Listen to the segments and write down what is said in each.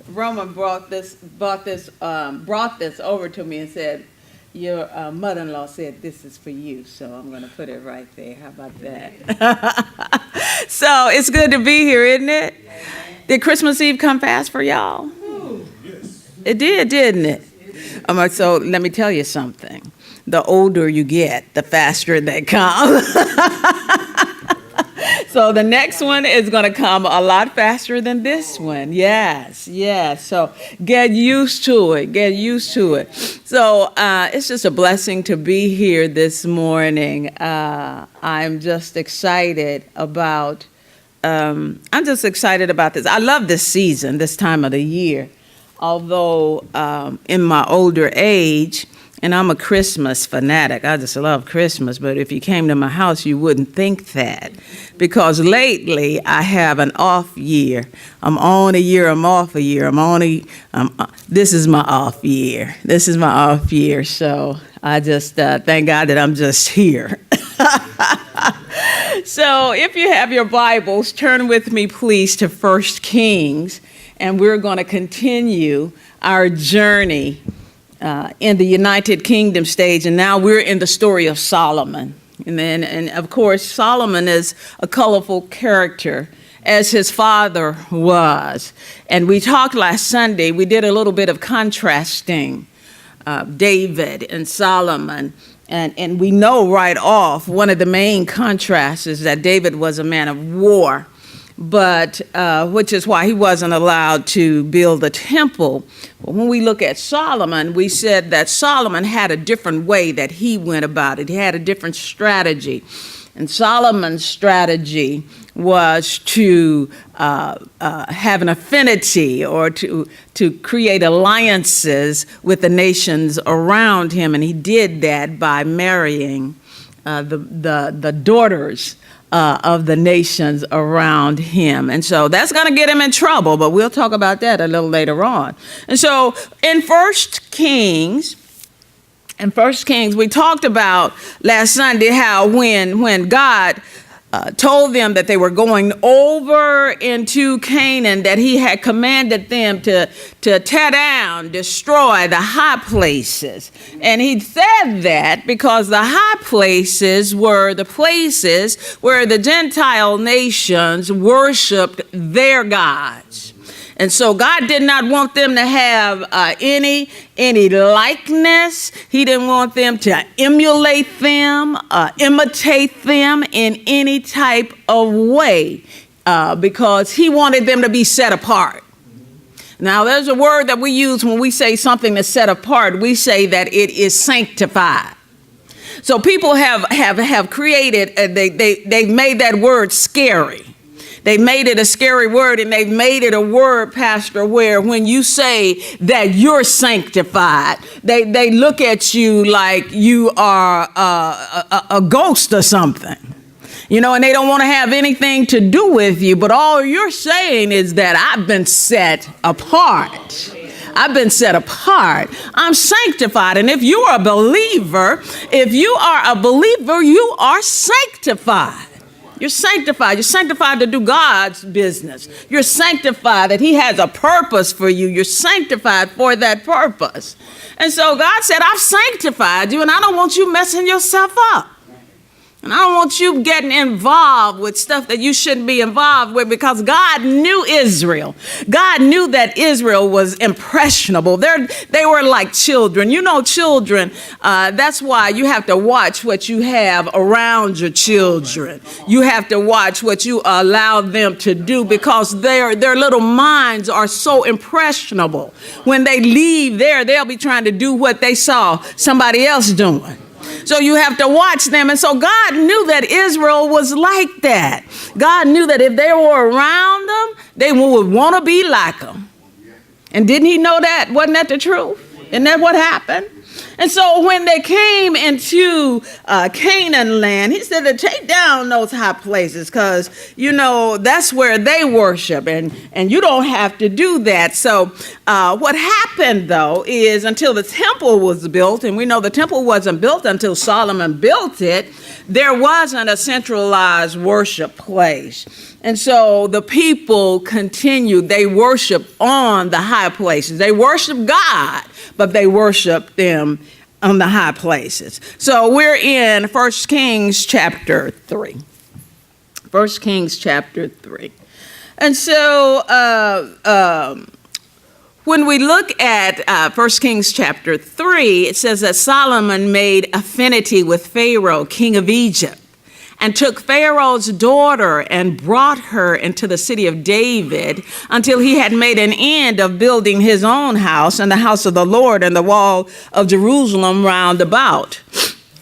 Roman brought this over to me and said, "Your mother-in-law said this is for you." So I'm going to put it right there. How about that? So it's good to be here, isn't it? Did Christmas Eve come fast for y'all? Yes. It did, didn't it? So let me tell you something. The older you get, the faster they come. So the next one is going to come a lot faster than this one. Yes. So get used to it. So it's just a blessing to be here this morning. I'm just excited about this. I love this season, this time of the year. Although in my older age, and I'm a Christmas fanatic. I just love Christmas. But if you came to my house, you wouldn't think that. Because lately, I have an off year. I'm on a year, I'm off a year. This is my off year. So I just thank God that I'm just here. So if you have your Bibles, turn with me, please, to 1 Kings. And we're going to continue our journey in the United Kingdom stage, and now we're in the story of Solomon. And of course, Solomon is a colorful character, as his father was. And we talked last Sunday, we did a little bit of contrasting David and Solomon. And we know right off, one of the main contrasts is that David was a man of war, but which is why he wasn't allowed to build a temple. But when we look at Solomon, we said that Solomon had a different way that he went about it. He had a different strategy. And Solomon's strategy was to have an affinity or to create alliances with the nations around him. And he did that by marrying the daughters of the nations around him. And so that's going to get him in trouble, but we'll talk about that a little later on. And so in 1 Kings, we talked about last Sunday how when God told them that they were going over into Canaan, that he had commanded them to tear down, destroy the high places. And he said that because the high places were the places where the Gentile nations worshiped their gods. And so God did not want them to have any likeness. He didn't want them to emulate them, imitate them in any type of way, because he wanted them to be set apart. Now, there's a word that we use when we say something is set apart. We say that it is sanctified. So people have created, they've made that word scary. They made it a scary word, and they've made it a word, Pastor, where when you say that you're sanctified, they look at you like you are a ghost or something, and they don't want to have anything to do with you. But all you're saying is that I've been set apart. I'm sanctified. And if you are a believer, you are sanctified. You're sanctified. You're sanctified to do God's business. You're sanctified that he has a purpose for you. You're sanctified for that purpose. And so God said, I've sanctified you, and I don't want you messing yourself up. And I don't want you getting involved with stuff that you shouldn't be involved with, because God knew Israel. God knew that Israel was impressionable. They were like children. Children, that's why you have to watch what you have around your children. You have to watch what you allow them to do, because their little minds are so impressionable. When they leave there, they'll be trying to do what they saw somebody else doing. So you have to watch them. And so God knew that Israel was like that. God knew that if they were around them, they would want to be like them. And didn't he know that? Wasn't that the truth? Isn't that what happened? And so when they came into Canaan land, he said to take down those high places because, that's where they worship, and you don't have to do that. So what happened, though, is until the temple was built, and we know the temple wasn't built until Solomon built it, there wasn't a centralized worship place. And so the people continued. They worshiped on the high places. They worshiped God, but they worshiped them on the high places. So we're in 1 Kings chapter 3. 1 Kings chapter 3. And so when we look at 1 Kings chapter 3, it says that Solomon made affinity with Pharaoh, king of Egypt, and took Pharaoh's daughter and brought her into the city of David until he had made an end of building his own house and the house of the Lord and the wall of Jerusalem round about.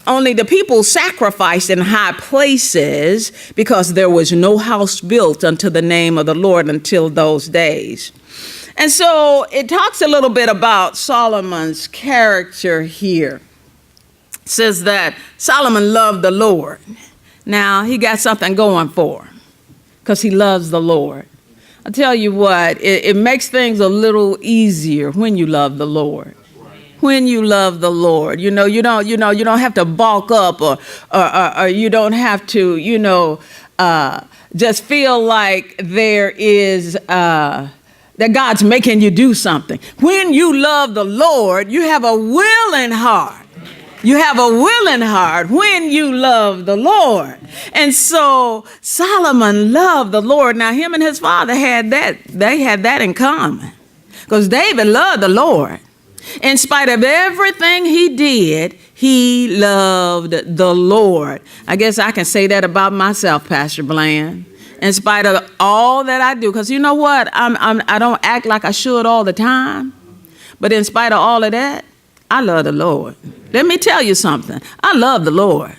Only the people sacrificed in high places because there was no house built unto the name of the Lord until those days. And so it talks a little bit about Solomon's character here. It says that Solomon loved the Lord. Now, he got something going for him because he loves the Lord. I tell you what, it makes things a little easier when you love the Lord. When you love the Lord, you don't have to bulk up or you don't have to, just feel like there is, that God's making you do something. When you love the Lord, you have a willing heart. You have a willing heart when you love the Lord. And so Solomon loved the Lord. Now, him and his father had that. They had that in common because David loved the Lord. In spite of everything he did, he loved the Lord. I guess I can say that about myself, Pastor Bland. In spite of all that I do, because you know what? I don't act like I should all the time. But in spite of all of that, I love the Lord. Let me tell you something. I love the Lord.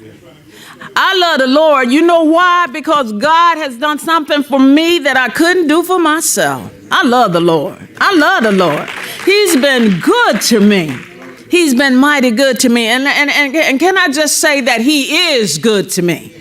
I love the Lord. You know why? Because God has done something for me that I couldn't do for myself. I love the Lord. I love the Lord. He's been good to me. He's been mighty good to me. And can I just say that he is good to me?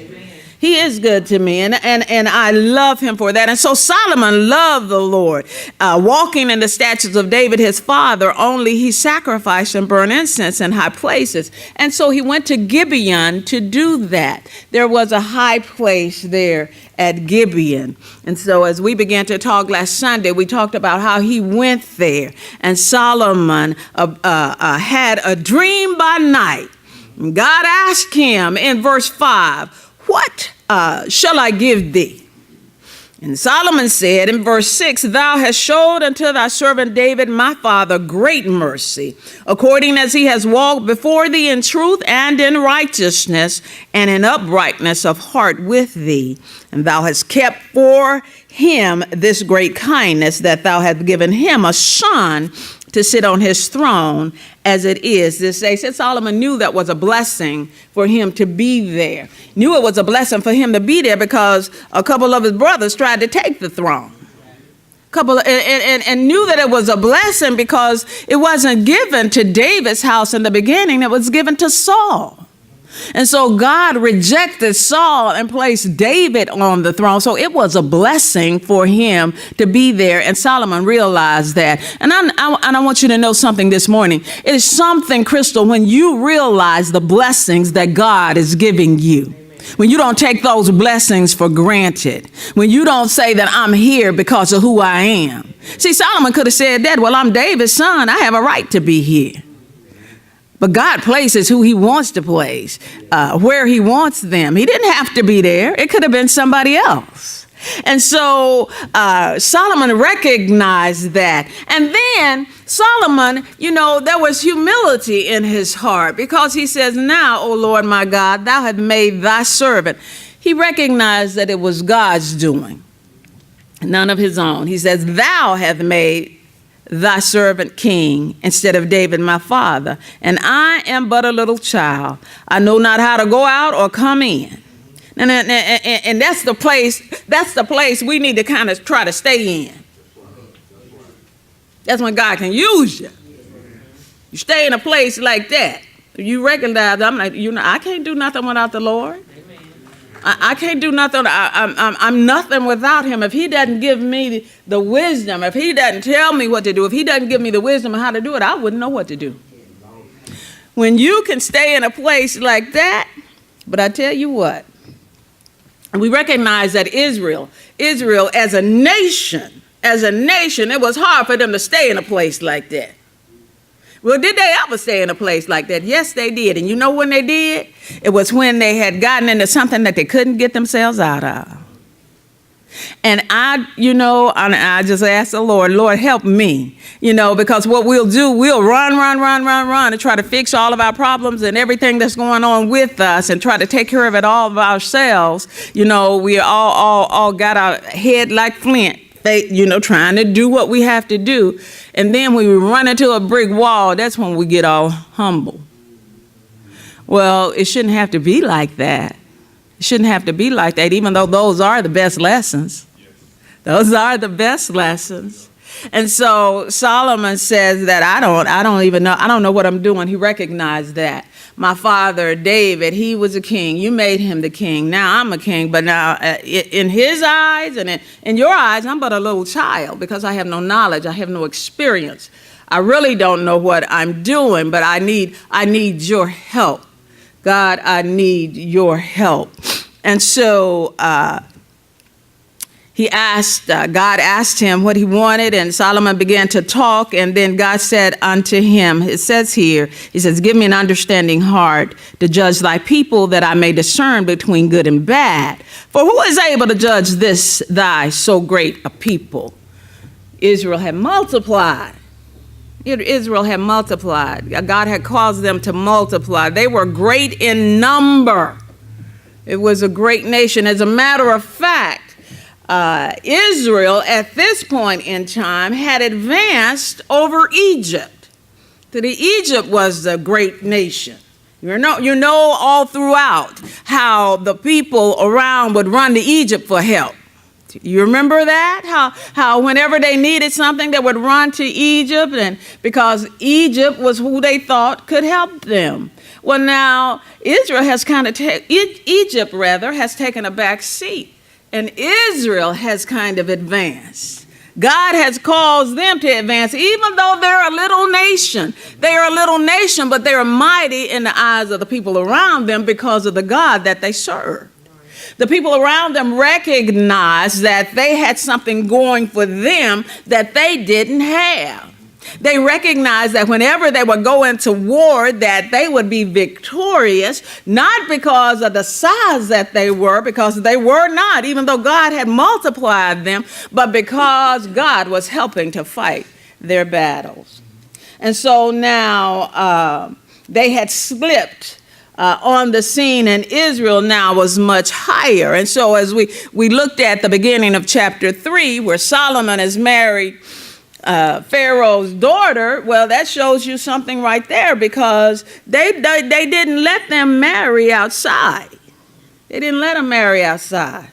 He is good to me, and I love him for that. And so Solomon loved the Lord, walking in the statutes of David, his father, only he sacrificed and burned incense in high places. And so he went to Gibeon to do that. There was a high place there at Gibeon. And so as we began to talk last Sunday, we talked about how he went there. And Solomon had a dream by night. God asked him in verse 5, what shall I give thee? And Solomon said in verse 6, thou hast showed unto thy servant David, my father, great mercy, according as he has walked before thee in truth and in righteousness and in uprightness of heart with thee. And thou hast kept for him this great kindness, that thou hast given him a son to sit on his throne as it is this day. Since Solomon knew that was a blessing for him to be there. Knew it was a blessing for him to be there because a couple of his brothers tried to take the throne. And knew that it was a blessing because it wasn't given to David's house in the beginning. It was given to Saul. And so God rejected Saul and placed David on the throne. So it was a blessing for him to be there. And Solomon realized that. And I want you to know something this morning. It is something, Crystal, when you realize the blessings that God is giving you. When you don't take those blessings for granted. When you don't say that I'm here because of who I am. See, Solomon could have said that, well, I'm David's son. I have a right to be here. But God places who he wants to place, where he wants them. He didn't have to be there. It could have been somebody else. And so Solomon recognized that. And then Solomon, there was humility in his heart because he says, now, O Lord my God, thou hast made thy servant. He recognized that it was God's doing, none of his own. He says, thou hast made thy servant king instead of David my father, and I am but a little child. I know not how to go out or come in. And that's the place we need to kind of try to stay in. That's when God can use you. You stay in a place like that. You recognize, I'm like, I can't do nothing without the Lord. I can't do nothing. I'm nothing without him. If he doesn't give me the wisdom, if he doesn't tell me what to do, if he doesn't give me the wisdom of how to do it, I wouldn't know what to do. When you can stay in a place like that, but I tell you what, we recognize that Israel as a nation, it was hard for them to stay in a place like that. Well, did they ever stay in a place like that? Yes, they did. And you know when they did? It was when they had gotten into something that they couldn't get themselves out of. And I just asked the Lord, help me, because what we'll do, we'll run and try to fix all of our problems and everything that's going on with us and try to take care of it all of ourselves. We all got our head like flint, trying to do what we have to do. And then when we run into a brick wall, that's when we get all humble. Well, it shouldn't have to be like that. It shouldn't have to be like that, even though those are the best lessons. Yes. Those are the best lessons. And so Solomon says that I don't know what I'm doing. He recognized that. My father, David, he was a king. You made him the king. Now I'm a king. But now in his eyes and in your eyes, I'm but a little child because I have no knowledge. I have no experience. I really don't know what I'm doing, but I need your help. God, I need your help. And so God asked him what he wanted, and Solomon began to talk, and then God said unto him, it says here, he says, give me an understanding heart to judge thy people, that I may discern between good and bad. For who is able to judge this thy so great a people? Israel had multiplied. Israel had multiplied. God had caused them to multiply. They were great in number. It was a great nation. As a matter of fact, Israel at this point in time had advanced over Egypt. That Egypt was the great nation. You know all throughout how the people around would run to Egypt for help. You remember that? How whenever they needed something, they would run to Egypt, and because Egypt was who they thought could help them. Well, now Egypt has taken a back seat, and Israel has kind of advanced. God has caused them to advance, even though they're a little nation. They are a little nation, but they are mighty in the eyes of the people around them because of the God that they serve. The people around them recognized that they had something going for them that they didn't have. They recognized that whenever they would go into war, that they would be victorious, not because of the size that they were, because they were not, even though God had multiplied them, but because God was helping to fight their battles. And so now they had slipped on the scene, and Israel now was much higher. And so as we looked at the beginning of chapter 3, where Solomon has married Pharaoh's daughter, well, that shows you something right there, because they didn't let them marry outside. They didn't let them marry outside.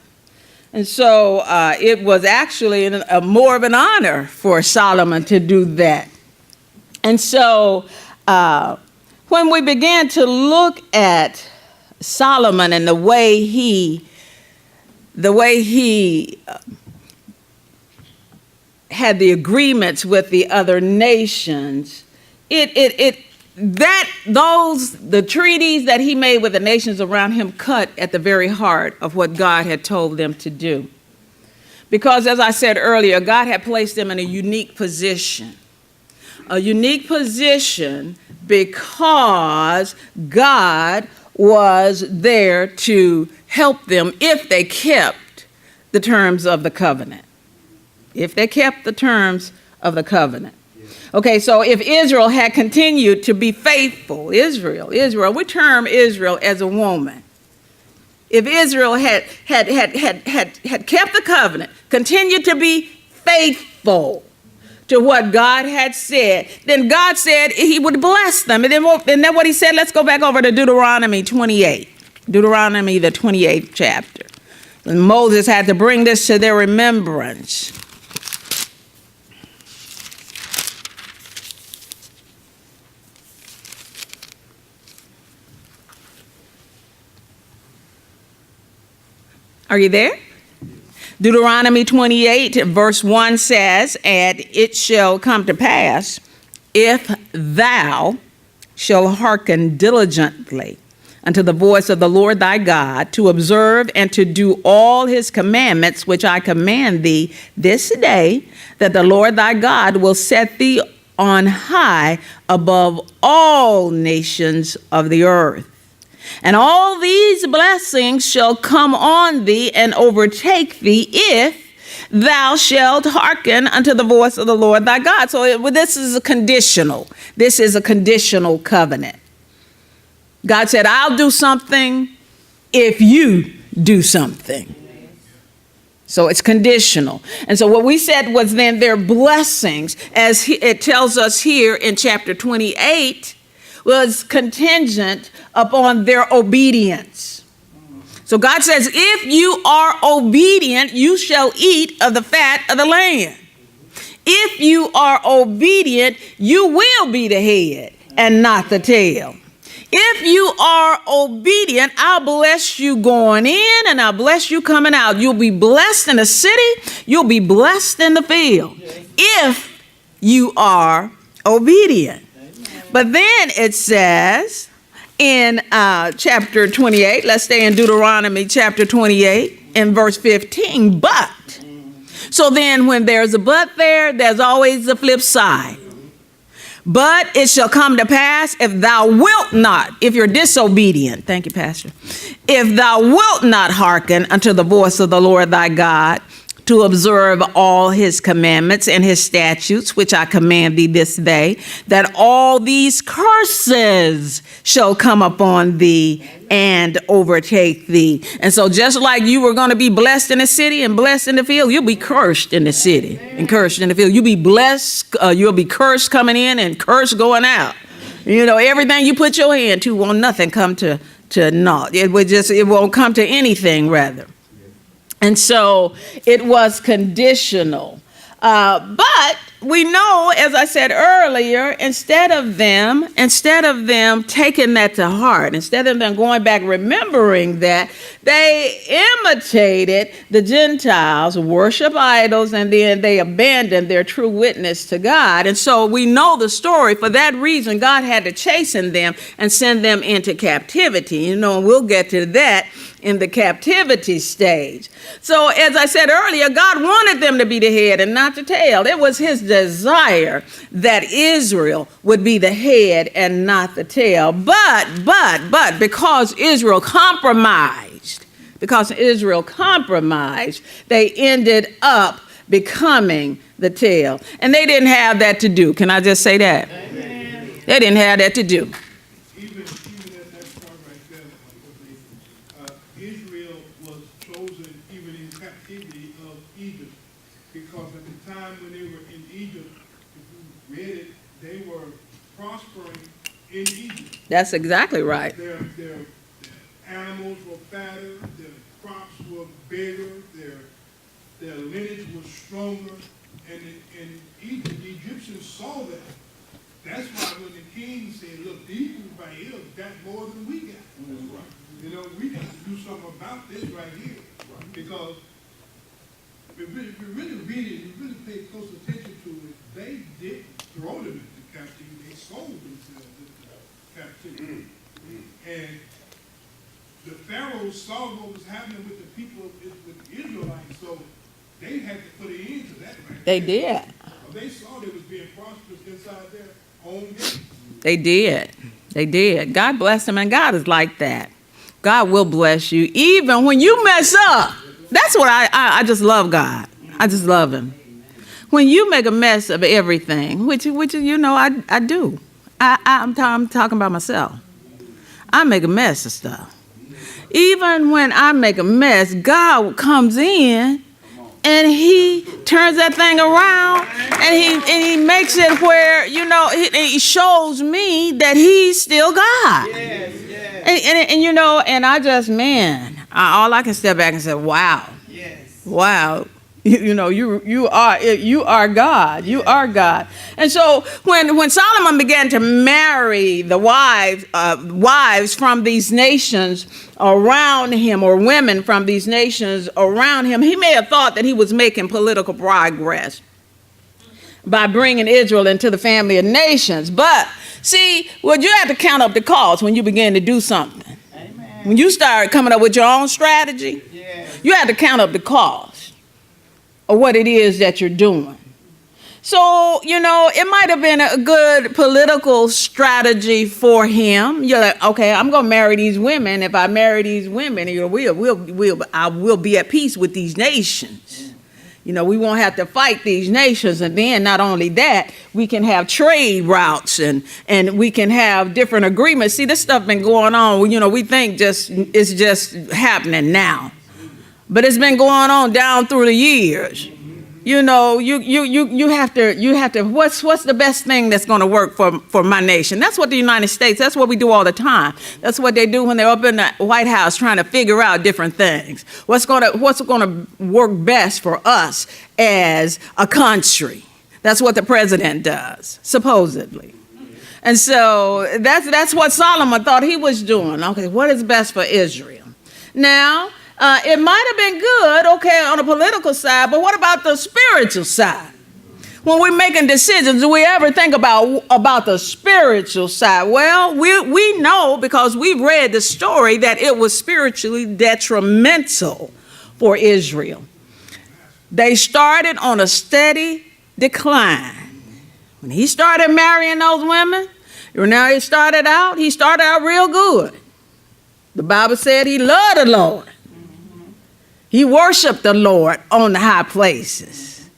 And so it was actually more of an honor for Solomon to do that. And so when we began to look at Solomon and the way he had the agreements with the other nations, the treaties that he made with the nations around him cut at the very heart of what God had told them to do. Because as I said earlier, God had placed them in a unique position. A unique position because God was there to help them if they kept the terms of the covenant. If they kept the terms of the covenant. Okay, so if Israel had continued to be faithful, Israel, we term Israel as a woman. If Israel had kept the covenant, continued to be faithful to what God had said, then God said he would bless them. And then what he said, let's go back over to Deuteronomy 28. Deuteronomy, the 28th chapter. And Moses had to bring this to their remembrance. Are you there? Deuteronomy 28, verse 1 says, "And it shall come to pass, if thou shalt hearken diligently unto the voice of the Lord thy God, to observe and to do all his commandments, which I command thee this day, that the Lord thy God will set thee on high above all nations of the earth. And all these blessings shall come on thee and overtake thee if thou shalt hearken unto the voice of the Lord thy God." So this is a conditional. This is a conditional covenant. God said, I'll do something if you do something. So it's conditional. And so what we said was then their blessings, as it tells us here in chapter 28, was contingent upon their obedience. So God says, if you are obedient, you shall eat of the fat of the land. If you are obedient, you will be the head and not the tail. If you are obedient, I'll bless you going in and I'll bless you coming out. You'll be blessed in the city. You'll be blessed in the field. If you are obedient. But then it says in chapter 28, let's stay in Deuteronomy chapter 28 in verse 15, but. So then when there's a but there, there's always the flip side. But it shall come to pass if thou wilt not, if you're disobedient, thank you, Pastor, if thou wilt not hearken unto the voice of the Lord thy God, to observe all his commandments and his statutes, which I command thee this day, that all these curses shall come upon thee and overtake thee. And so just like you were going to be blessed in the city and blessed in the field, you'll be cursed in the city and cursed in the field. You'll be blessed, you'll be cursed coming in and cursed going out. You know, everything you put your hand to, won't nothing come to naught. It won't come to anything, rather. And so it was conditional. But we know, as I said earlier, instead of them taking that to heart, instead of them going back remembering that, they imitated the Gentiles, worship idols, and then they abandoned their true witness to God. And so we know the story. For that reason, God had to chasten them and send them into captivity. You know, and we'll get to that in the captivity stage. So as I said earlier, God wanted them to be the head and not the tail. It was his desire that Israel would be the head and not the tail. But because Israel compromised, they ended up becoming the tail. And they didn't have that to do. Can I just say that? Amen. They didn't have that to do. In Egypt. That's exactly right. Their animals were fatter, their crops were bigger, their lineage was stronger, and in Egypt, the Egyptians saw that. That's why when the king said, look, these people right here got more than we got. Right. You know, we got to do something about this right here. Right. Because if you really read it, you really pay close attention to it, they didn't throw them into captivity, they sold themselves into captivity. And the Pharaoh saw what was happening with the people, with the Israelites, so they had to put an end to that. Right? They did. They saw they was being prosperous inside their own gates. They did. They did. God bless them, and God is like that. God will bless you even when you mess up. That's what I just love God. I just love him. When you make a mess of everything, which you know I do. I'm talking about myself. I make a mess of stuff. Even when I make a mess, God comes in and he turns that thing around and he makes it where, you know, he shows me that he's still God. Yes, yes. And you know, and I just, man, all I can step back and say, wow. Yes. Wow. You are God. You are God. And so when Solomon began to marry the wives from these nations around him, or women from these nations around him, he may have thought that he was making political progress by bringing Israel into the family of nations. But see, you have to count up the cost when you begin to do something. Amen. When you start coming up with your own strategy, you have to count up the cost of what it is that you're doing. So, it might have been a good political strategy for him. You're like, okay, I'm going to marry these women. If I marry these women, I will be at peace with these nations. We won't have to fight these nations. And then not only that, we can have trade routes and we can have different agreements. See, this stuff been going on. We think it's just happening now. But it's been going on down through the years. You have to, what's the best thing that's going to work for my nation? That's what the United States, that's what we do all the time. That's what they do when they're up in the White House trying to figure out different things. What's going to work best for us as a country? That's what the president does, supposedly. And so that's what Solomon thought he was doing. Okay, what is best for Israel? Now, it might have been good, okay, on the political side, but what about the spiritual side? When we're making decisions, do we ever think about the spiritual side? Well, we know, because we've read the story, that it was spiritually detrimental for Israel. They started on a steady decline. When he started marrying those women, he started out real good. The Bible said he loved the Lord. He worshiped the Lord on the high places.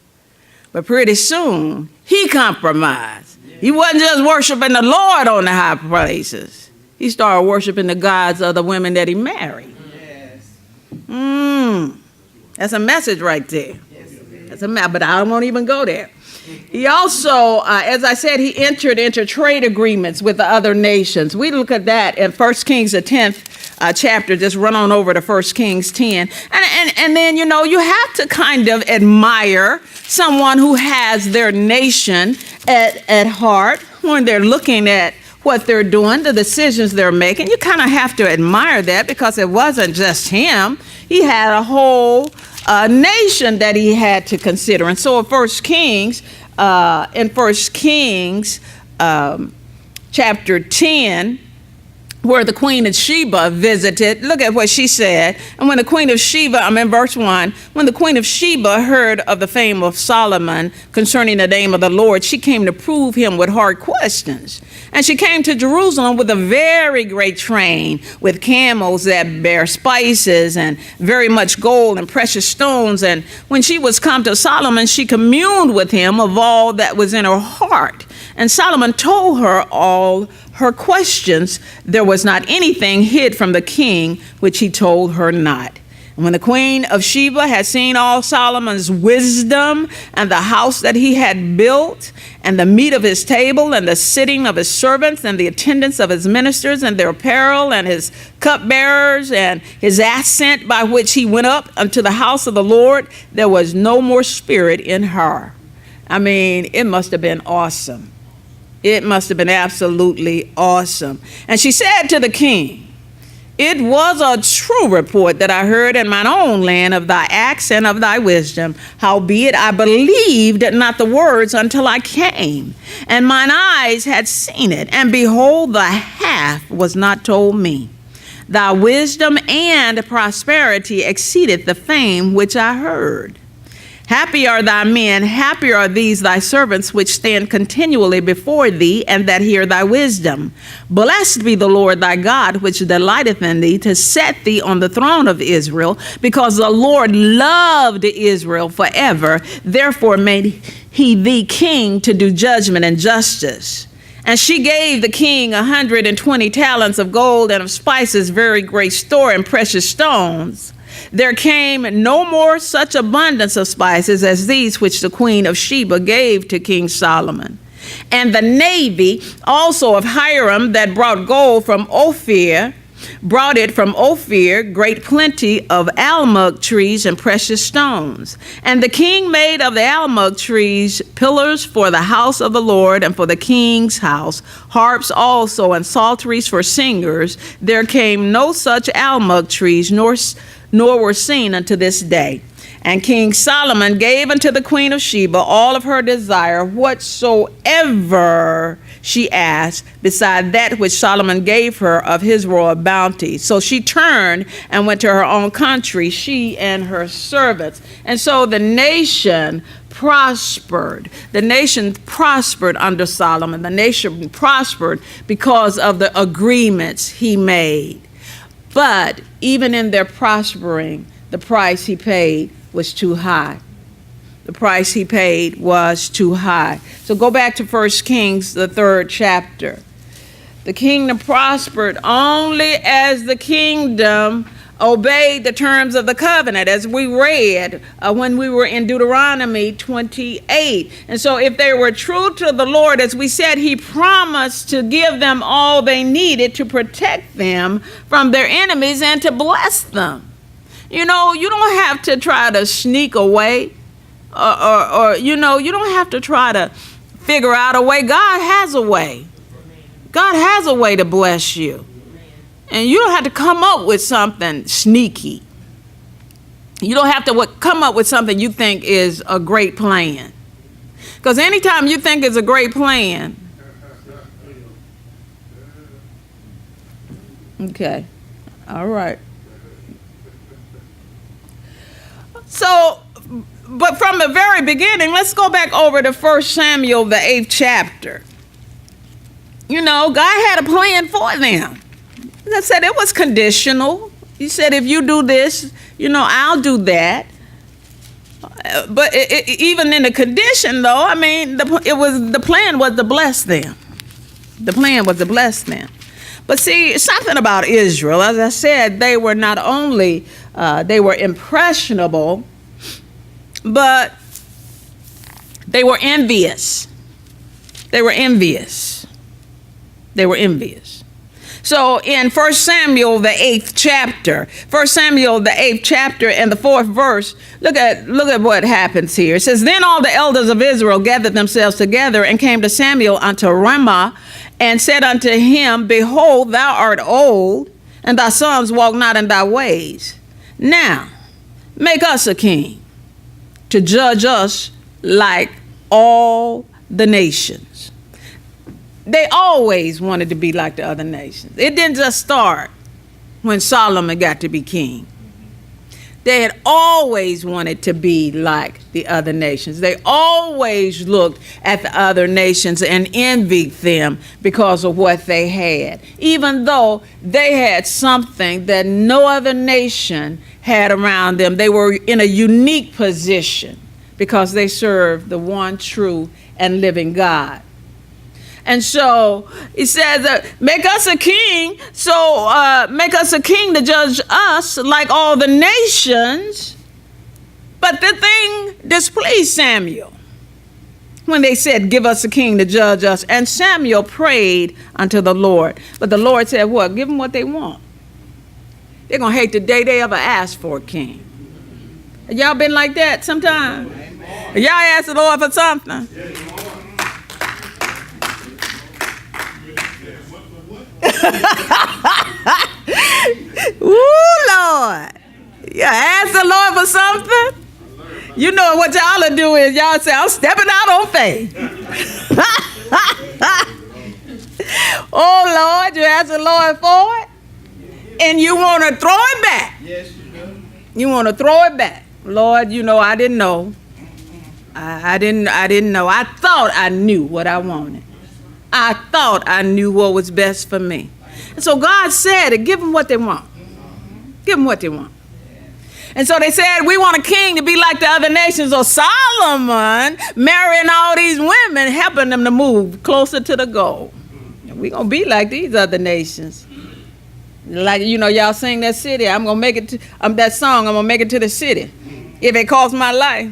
But pretty soon, he compromised. He wasn't just worshiping the Lord on the high places. He started worshiping the gods of the women that he married. That's a message right there. But I won't even go there. He also, as I said, he entered into trade agreements with the other nations. We look at that in 1 Kings, the 10th chapter. Just run on over to 1 Kings 10. And then, you have to kind of admire someone who has their nation at heart when they're looking at what they're doing, the decisions they're making. You kind of have to admire that, because it wasn't just him. He had a whole nation that he had to consider. And so in 1 Kings chapter 10, where the queen of Sheba visited, look at what she said. And when the queen of Sheba, I'm in verse 1, when the queen of Sheba heard of the fame of Solomon concerning the name of the Lord, she came to prove him with hard questions. And she came to Jerusalem with a very great train, with camels that bear spices and very much gold and precious stones. And when she was come to Solomon, she communed with him of all that was in her heart. And Solomon told her all her questions. There was not anything hid from the king which he told her not. And when the queen of Sheba had seen all Solomon's wisdom, and the house that he had built, and the meat of his table, and the sitting of his servants, and the attendance of his ministers, and their apparel, and his cupbearers, and his ascent by which he went up unto the house of the Lord, there was no more spirit in her. I mean, it must have been awesome. It must have been absolutely awesome. And she said to the king, it was a true report that I heard in mine own land of thy acts and of thy wisdom. Howbeit I believed not the words until I came, and mine eyes had seen it, and behold, the half was not told me. Thy wisdom and prosperity exceeded the fame which I heard. Happy are thy men, happy are these thy servants, which stand continually before thee, and that hear thy wisdom. Blessed be the Lord thy God, which delighteth in thee, to set thee on the throne of Israel, because the Lord loved Israel forever. Therefore made he thee king to do judgment and justice. And she gave the king 120 talents of gold, and of spices very great store, and precious stones. There came no more such abundance of spices as these which the queen of Sheba gave to King Solomon. And the navy also of Hiram that brought gold from Ophir, brought it from Ophir great plenty of almug trees and precious stones. And the king made of the almug trees pillars for the house of the Lord and for the king's house, harps also and psalteries for singers. There came no such almug trees, nor were seen unto this day. And King Solomon gave unto the queen of Sheba all of her desire, whatsoever she asked, beside that which Solomon gave her of his royal bounty. So she turned and went to her own country, she and her servants. And so the nation prospered. The nation prospered under Solomon. The nation prospered because of the agreements he made. But even in their prospering, the price he paid was too high. The price he paid was too high. So go back to 1 Kings, the 3rd chapter. The kingdom prospered only as the kingdom obeyed the terms of the covenant, as we read when we were in Deuteronomy 28. And so if they were true to the Lord, as we said, he promised to give them all they needed to protect them from their enemies and to bless them. You know, you don't have to try to sneak away or you don't have to try to figure out a way. God has a way. God has a way to bless you. And you don't have to come up with something sneaky. You don't have to come up with something you think is a great plan. Because anytime you think it's a great plan, okay, all right. So, but from the very beginning, let's go back over to 1 Samuel, the 8th chapter. You know, God had a plan for them. As I said, it was conditional. He said, if you do this, I'll do that. But even in the condition, though, I mean, the plan was to bless them. The plan was to bless them. But see, something about Israel, as I said, they were not only, they were impressionable, but they were envious. They were envious. They were envious. So in 1 Samuel, the 8th chapter, 1 Samuel, the 8th chapter and the 4th verse, look at what happens here. It says, then all the elders of Israel gathered themselves together and came to Samuel unto Ramah and said unto him, behold, thou art old, and thy sons walk not in thy ways. Now, make us a king to judge us like all the nations. They always wanted to be like the other nations. It didn't just start when Solomon got to be king. They had always wanted to be like the other nations. They always looked at the other nations and envied them because of what they had, even though they had something that no other nation had around them. They were in a unique position because they served the one true and living God. And so he says, make us a king. So make us a king to judge us like all the nations. But the thing displeased Samuel when they said, give us a king to judge us. And Samuel prayed unto the Lord. But the Lord said, what? Give them what they want. They're going to hate the day they ever asked for a king. Y'all been like that sometime? Y'all asked the Lord for something. Ooh, Lord. Yeah, ask the Lord for something. You know what y'all will do is y'all say, I'm stepping out on faith. Oh, Lord, you ask the Lord for it, and you want to throw it back. Yes, you do. You want to throw it back. Lord, I didn't know. I didn't know. I thought I knew what I wanted. I thought I knew what was best for me. And so God said, give them what they want. Give them what they want. And so they said, we want a king to be like the other nations. So Solomon marrying all these women, helping them to move closer to the goal. We're going to be like these other nations. Like, y'all sing that city. I'm going to make it to that song. I'm going to make it to the city if it costs my life.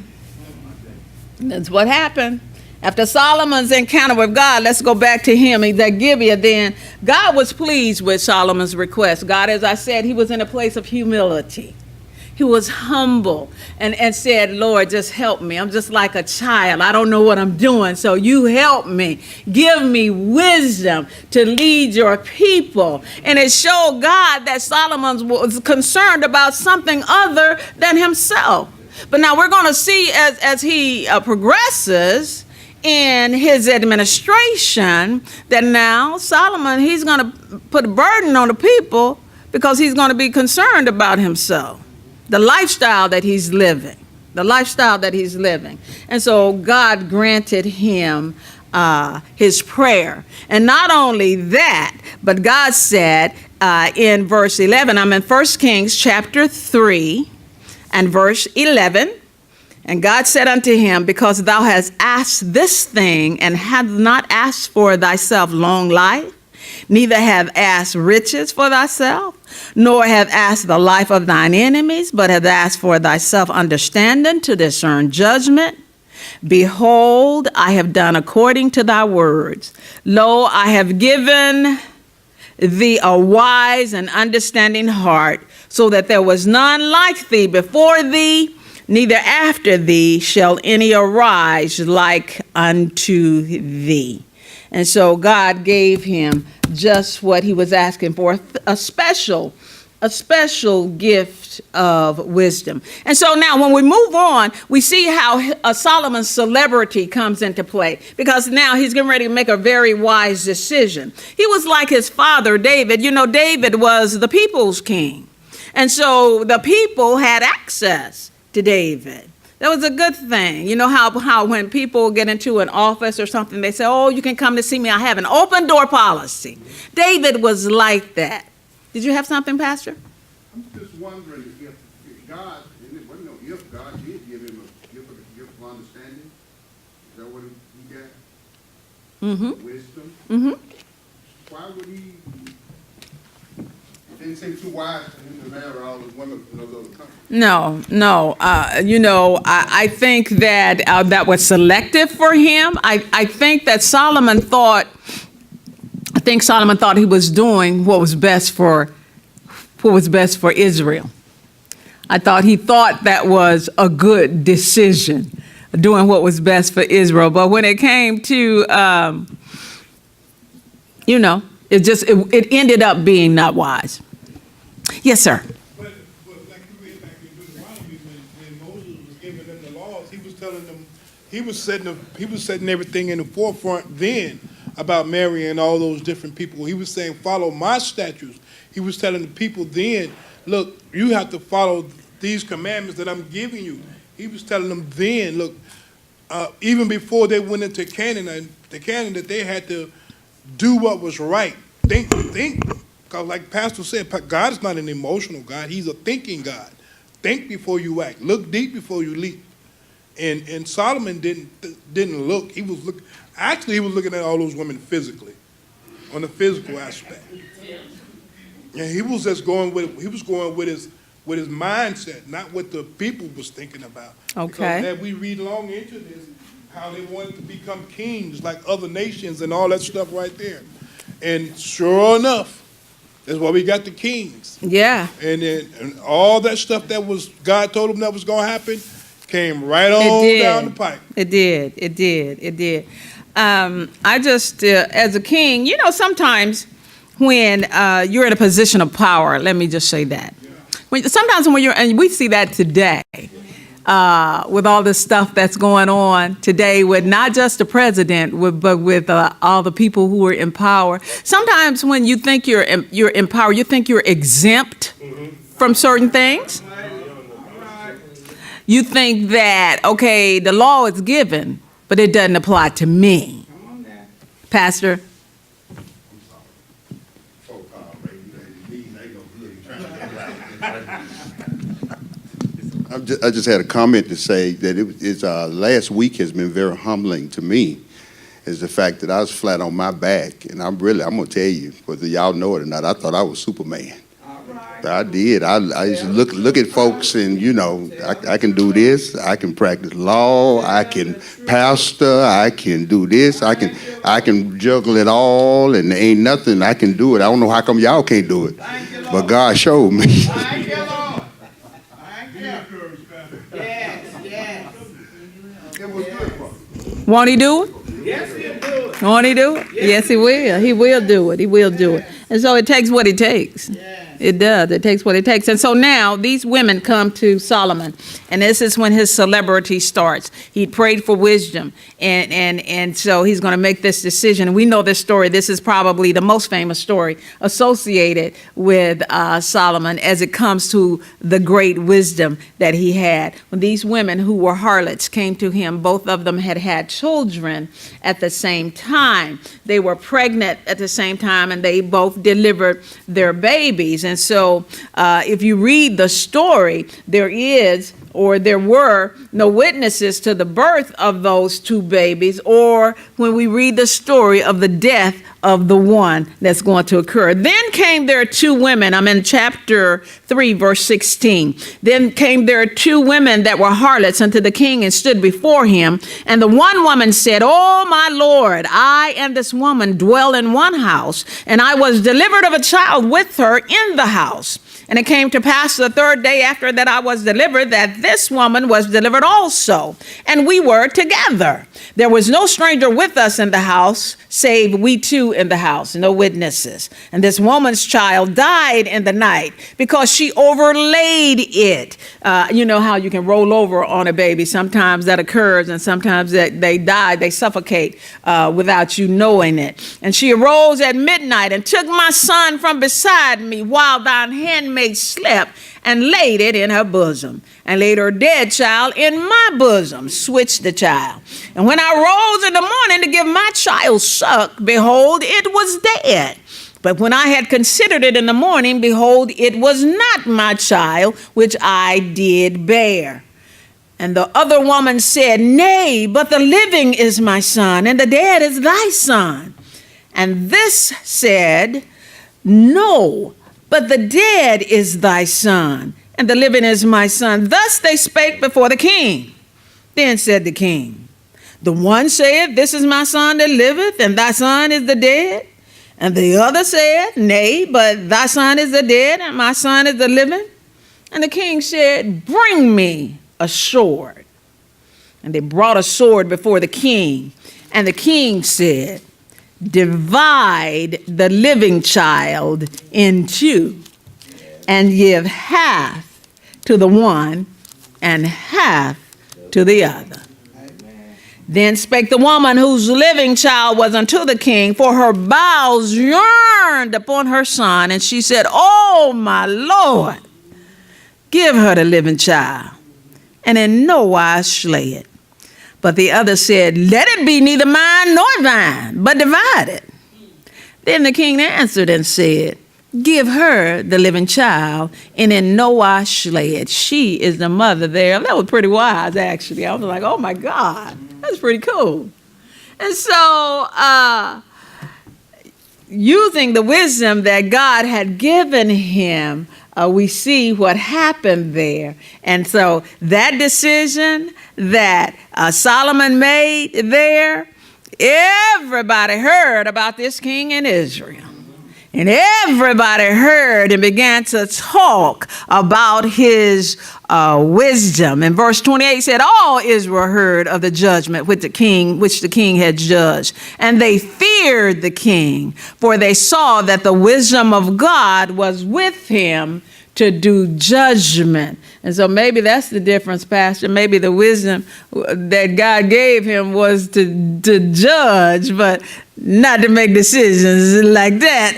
That's what happened. After Solomon's encounter with God, let's go back to him. He's at Gibeah then. God was pleased with Solomon's request. God, as I said, he was in a place of humility. He was humble and said, Lord, just help me. I'm just like a child. I don't know what I'm doing, so you help me. Give me wisdom to lead your people. And it showed God that Solomon was concerned about something other than himself. But now we're going to see as he progresses in his administration that now Solomon, he's going to put a burden on the people because he's going to be concerned about himself. The lifestyle that he's living, And so God granted him his prayer. And not only that, but God said in verse 11, I'm in 1 Kings chapter 3 and verse 11, and God said unto him, because thou hast asked this thing and hast not asked for thyself long life, neither have asked riches for thyself, nor have asked the life of thine enemies, but have asked for thyself understanding to discern judgment. Behold, I have done according to thy words. Lo, I have given thee a wise and understanding heart, so that there was none like thee before thee, neither after thee shall any arise like unto thee. And so God gave him just what he was asking for, a special gift of wisdom. And so now when we move on, we see how Solomon's celebrity comes into play, because now he's getting ready to make a very wise decision. He was like his father, David. You know, David was the people's king. And so the people had access to David. That was a good thing. You know how when people get into an office or something, they say, oh, you can come to see me. I have an open door policy. David was like that. Did you have something, Pastor? I'm just wondering if God, and it wasn't no if, God did give him a gift of understanding. Is that what he got? Mm-hmm. Wisdom? Mm-hmm. Why would he? It didn't seem too wise for him to marry all those women from those other countries. No. I think that that was selective for him. I think Solomon thought he was doing what was best for Israel. He thought that was a good decision, doing what was best for Israel. But when it came to, it ended up being not wise. Yes, sir. But like you read back in Deuteronomy, when Moses was giving them the laws, he was telling them, he was setting everything in the forefront then about marrying all those different people. He was saying, follow my statutes. He was telling the people then, look, you have to follow these commandments that I'm giving you. He was telling them then, look, even before they went into Canaan, that they had to do what was right. Think. Because like Pastor said, God is not an emotional God. He's a thinking God. Think before you act. Look deep before you leap. And Solomon didn't look. He was looking at all those women physically, on the physical aspect. And he was just going with his mindset, not what the people was thinking about. Okay. Because as we read along into this, how they wanted to become kings like other nations and all that stuff right there. And sure enough, that's why we got the kings. Yeah. And all that stuff that was God told them that was going to happen came right on down the pipe. It did. I just, as a king, sometimes when you're in a position of power, let me just say that. Yeah. Sometimes when and we see that today, with all this stuff that's going on today with not just the president, but with all the people who are in power. Sometimes when you think you're in power, you think you're exempt from certain things. You think that, okay, the law is given, but it doesn't apply to me. Pastor? I just had a comment to say that it's last week has been very humbling to me, is the fact that I was flat on my back, and I'm gonna tell you, whether y'all know it or not, I thought I was Superman. All right. I did. I used to look at folks and, you know, I can do this. I can practice law. I can pastor. I can do this. I can juggle it all, and there ain't nothing I can do it. I don't know how come y'all can't do it, but God showed me. Thank you, Lord. Thank you. Yes, yes. It was good for me. Won't he do it? Yes, he'll do it. Won't he do it? Yes, he will. He will do it. He will do it. And so it takes what it takes. It does. It takes what it takes. And so now these women come to Solomon, and this is when his celebrity starts. He prayed for wisdom, and so he's going to make this decision. And we know this story. This is probably the most famous story associated with Solomon as it comes to the great wisdom that he had. When these women who were harlots came to him, both of them had had children at the same time. They were pregnant at the same time, and they both delivered their babies. And so if you read the story, there were no witnesses to the birth of those two babies, or when we read the story of the death of the one that's going to occur. Then came there two women. I'm in chapter 3, verse 16. Then came there two women that were harlots unto the king and stood before him. And the one woman said, "Oh, my Lord, I and this woman dwell in one house, and I was delivered of a child with her in the house. And it came to pass the third day after that I was delivered, that this woman was delivered also. And we were together. There was no stranger with us in the house, save we two in the house, no witnesses. And this woman's child died in the night because she overlaid it." You know how you can roll over on a baby. Sometimes that occurs, and sometimes that they die, they suffocate without you knowing it. "And she arose at midnight and took my son from beside me while thine handmaid slept, and laid it in her bosom, and laid her dead child in my bosom," switched the child. "And when I rose in the morning to give my child suck, behold, it was dead. But when I had considered it in the morning, behold, it was not my child, which I did bear. And the other woman said, Nay, but the living is my son, and the dead is thy son. And this said, No, but the dead is thy son, and the living is my son. Thus they spake before the king. Then said the king, The one saith, This is my son that liveth, and thy son is the dead. And the other said, Nay, but thy son is the dead, and my son is the living. And the king said, Bring me a sword. And they brought a sword before the king. And the king said, Divide the living child in two, and give half to the one and half to the other. Then spake the woman whose living child was unto the king, for her bowels yearned upon her son. And she said, Oh, my Lord, give her the living child, and in no wise slay it. But the other said, Let it be neither mine nor thine, but divide it. Then the king answered and said, Give her the living child, and in no wise slay it. She is the mother there. That was pretty wise, actually. I was like, oh, my God, that's pretty cool. And so using the wisdom that God had given him, we see what happened there. And so that decision that Solomon made there, everybody heard about this king in Israel. And everybody heard and began to talk about his wisdom. And verse 28 said, All Israel heard of the judgment which the king had judged. And they feared the king, for they saw that the wisdom of God was with him to do judgment. And so maybe that's the difference, Pastor. Maybe the wisdom that God gave him was to judge, but not to make decisions like that.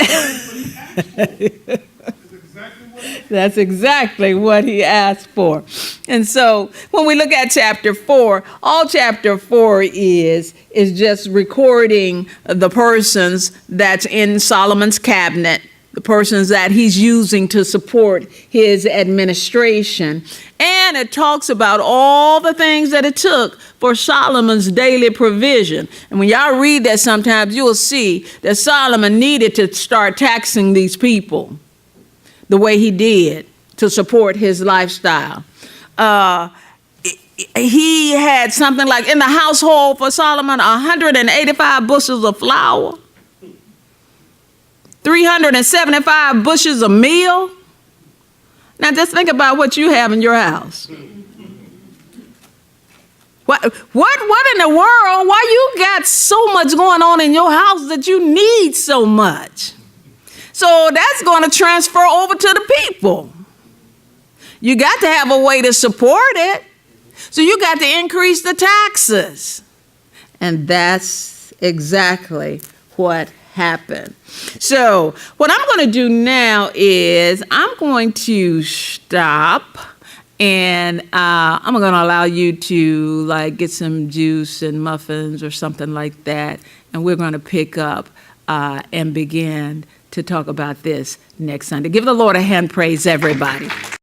That's exactly what he asked for. And so when we look at chapter 4, all chapter 4 is just recording the persons that's in Solomon's cabinet, the persons that he's using to support his administration. And it talks about all the things that it took for Solomon's daily provision. And when y'all read that sometimes, you'll see that Solomon needed to start taxing these people the way he did to support his lifestyle. He had something like in the household for Solomon 185 bushels of flour, 375 bushels of meal. Now just think about what you have in your house. What in the world? Why you got so much going on in your house that you need so much? So that's going to transfer over to the people. You got to have a way to support it. So you got to increase the taxes. And that's exactly what happened. So what I'm going to do now is I'm going to stop, and I'm going to allow you to like get some juice and muffins or something like that. And we're going to pick up and begin to talk about this next Sunday. Give the Lord a hand praise, everybody.